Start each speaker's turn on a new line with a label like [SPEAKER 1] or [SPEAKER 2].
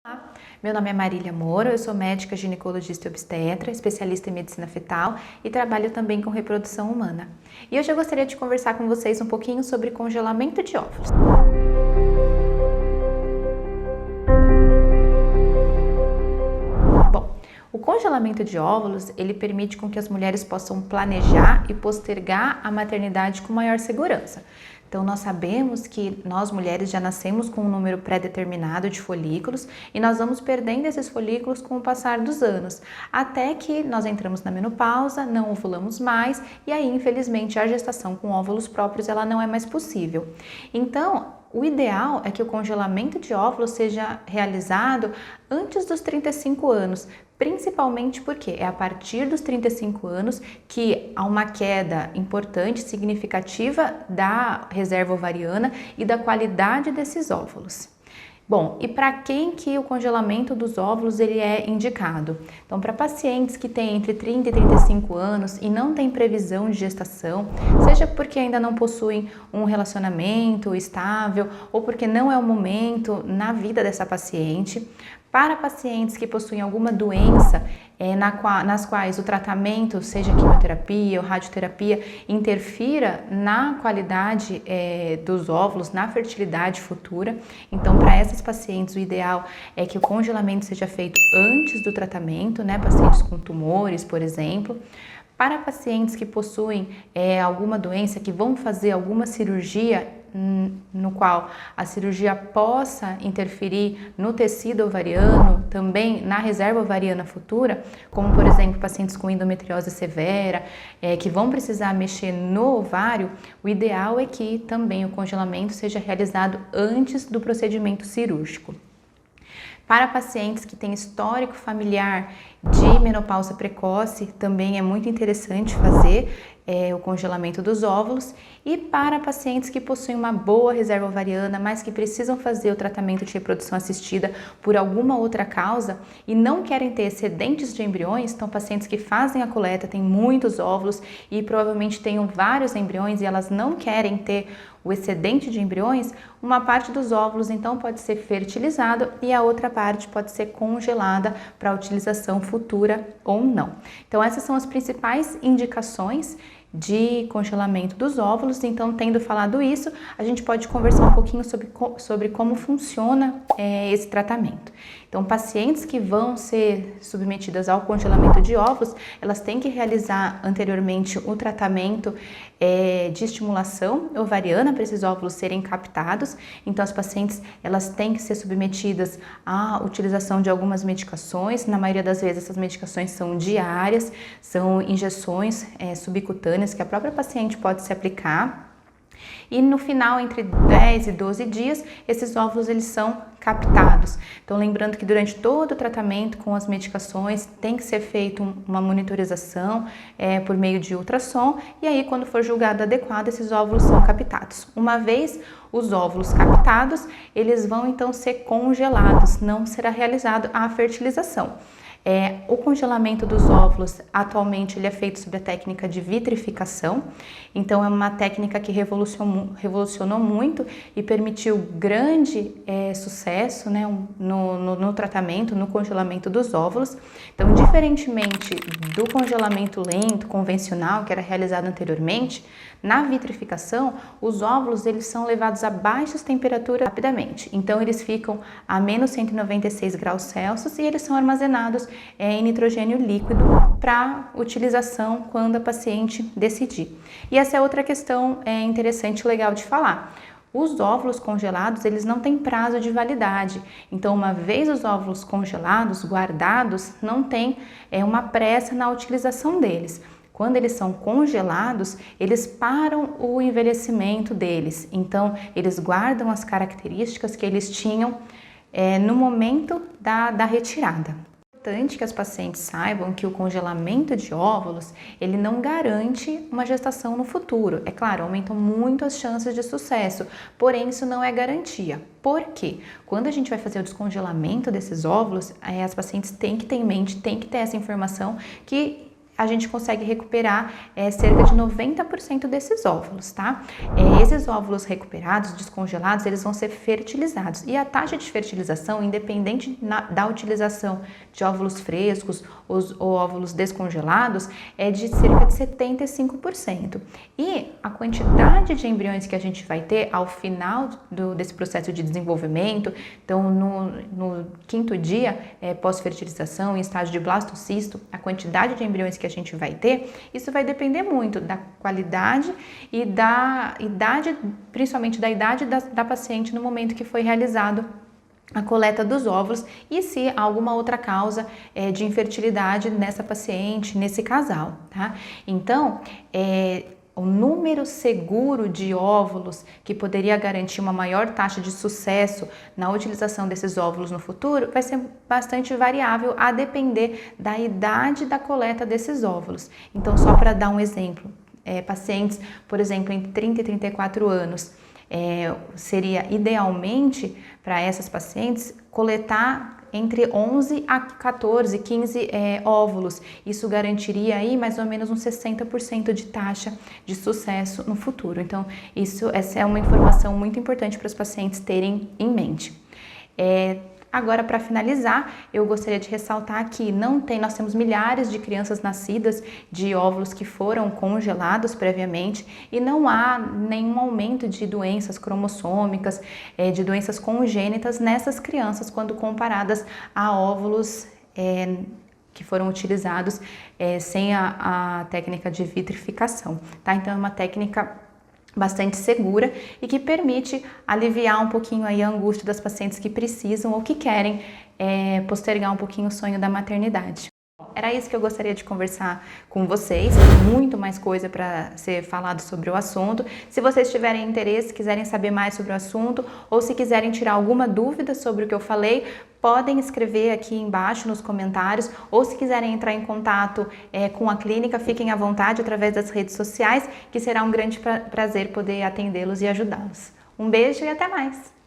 [SPEAKER 1] Olá, meu nome é Marília Moura, eu sou médica ginecologista e obstetra, especialista em medicina fetal e trabalho também com reprodução humana. E hoje eu gostaria de conversar com vocês um pouquinho sobre congelamento de óvulos. Bom, o congelamento de óvulos, ele permite com que as mulheres possam planejar e postergar a maternidade com maior segurança. Então, nós sabemos que nós mulheres já nascemos com um número pré-determinado de folículos e nós vamos perdendo esses folículos com o passar dos anos, até que nós entramos na menopausa, não ovulamos mais e aí, infelizmente, a gestação com óvulos próprios ela não é mais possível. Então, o ideal é que o congelamento de óvulos seja realizado antes dos 35 anos, principalmente porque é a partir dos 35 anos que há uma queda importante, significativa da reserva ovariana e da qualidade desses óvulos. Bom, e para quem que o congelamento dos óvulos ele é indicado? Então, para pacientes que têm entre 30 e 35 anos e não têm previsão de gestação, seja porque ainda não possuem um relacionamento estável ou porque não é o momento na vida dessa paciente, para pacientes que possuem alguma doença nas quais o tratamento, seja quimioterapia ou radioterapia, interfira na qualidade dos óvulos, na fertilidade futura. Então, para essas pacientes, o ideal é que o congelamento seja feito antes do tratamento, né? Pacientes com tumores, por exemplo. Para pacientes que possuem alguma doença, que vão fazer alguma cirurgia, no qual a cirurgia possa interferir no tecido ovariano, também na reserva ovariana futura, como por exemplo pacientes com endometriose severa, que vão precisar mexer no ovário, o ideal é que também o congelamento seja realizado antes do procedimento cirúrgico. Para pacientes que têm histórico familiar de menopausa precoce, também é muito interessante fazer o congelamento dos óvulos. E para pacientes que possuem uma boa reserva ovariana, mas que precisam fazer o tratamento de reprodução assistida por alguma outra causa e não querem ter excedentes de embriões, então pacientes que fazem a coleta, têm muitos óvulos e provavelmente tenham vários embriões e elas não querem ter o excedente de embriões, uma parte dos óvulos então pode ser fertilizado e a outra parte pode ser congelada para utilização futura ou não. Então essas são as principais indicações de congelamento dos óvulos. Então, tendo falado isso, a gente pode conversar um pouquinho sobre como funciona esse tratamento. Então, pacientes que vão ser submetidas ao congelamento de óvulos, elas têm que realizar anteriormente o tratamento de estimulação ovariana para esses óvulos serem captados. Então, as pacientes elas têm que ser submetidas à utilização de algumas medicações. Na maioria das vezes, essas medicações são diárias, são injeções subcutâneas que a própria paciente pode se aplicar. E no final, entre 10 e 12 dias, esses óvulos eles são captados. Então, lembrando que durante todo o tratamento com as medicações tem que ser feita uma monitorização por meio de ultrassom e aí, quando for julgado adequado, esses óvulos são captados. Uma vez os óvulos captados, eles vão então ser congelados, não será realizado a fertilização. O congelamento dos óvulos, atualmente, ele é feito sob a técnica de vitrificação. Então, é uma técnica que revolucionou muito e permitiu grande sucesso, né, no tratamento, no congelamento dos óvulos. Então, diferentemente do congelamento lento, convencional, que era realizado anteriormente, na vitrificação, os óvulos eles são levados a baixas temperaturas rapidamente. Então, eles ficam a menos 196 graus Celsius e eles são armazenados em nitrogênio líquido para utilização quando a paciente decidir. E essa é outra questão interessante e legal de falar. Os óvulos congelados, eles não têm prazo de validade. Então, uma vez os óvulos congelados, guardados, não tem uma pressa na utilização deles. Quando eles são congelados, eles param o envelhecimento deles. Então, eles guardam as características que eles tinham no momento da retirada. É importante que as pacientes saibam que o congelamento de óvulos, ele não garante uma gestação no futuro. É claro, aumentam muito as chances de sucesso, porém isso não é garantia. Por quê? Quando a gente vai fazer o descongelamento desses óvulos, as pacientes têm que ter em mente, têm que ter essa informação que a gente consegue recuperar cerca de 90% desses óvulos, tá? Esses óvulos recuperados, descongelados, eles vão ser fertilizados. E a taxa de fertilização, independente da utilização de óvulos frescos ou óvulos descongelados, é de cerca de 75%. E a quantidade de embriões que a gente vai ter ao final desse processo de desenvolvimento, então no quinto dia pós-fertilização, em estágio de blastocisto, a quantidade de embriões que a gente vai ter, isso vai depender muito da qualidade e da idade, principalmente da idade da paciente no momento que foi realizado a coleta dos óvulos e se há alguma outra causa de infertilidade nessa paciente, nesse casal, tá? Então, o número seguro de óvulos que poderia garantir uma maior taxa de sucesso na utilização desses óvulos no futuro vai ser bastante variável a depender da idade da coleta desses óvulos. Então, só para dar um exemplo, pacientes, por exemplo, entre 30 e 34 anos, seria idealmente para essas pacientes coletar entre 11 a 14, 15 óvulos. Isso garantiria aí mais ou menos uns 60% de taxa de sucesso no futuro. Então, essa é uma informação muito importante para os pacientes terem em mente. Agora, para finalizar, eu gostaria de ressaltar que nós temos milhares de crianças nascidas de óvulos que foram congelados previamente e não há nenhum aumento de doenças cromossômicas, de doenças congênitas nessas crianças quando comparadas a óvulos que foram utilizados sem a técnica de vitrificação, tá? Então, é uma técnica bastante segura e que permite aliviar um pouquinho aí a angústia das pacientes que precisam ou que querem postergar um pouquinho o sonho da maternidade. Era isso que eu gostaria de conversar com vocês, tem muito mais coisa para ser falado sobre o assunto. Se vocês tiverem interesse, quiserem saber mais sobre o assunto ou se quiserem tirar alguma dúvida sobre o que eu falei, podem escrever aqui embaixo nos comentários ou se quiserem entrar em contato com a clínica, fiquem à vontade através das redes sociais, que será um grande prazer poder atendê-los e ajudá-los. Um beijo e até mais!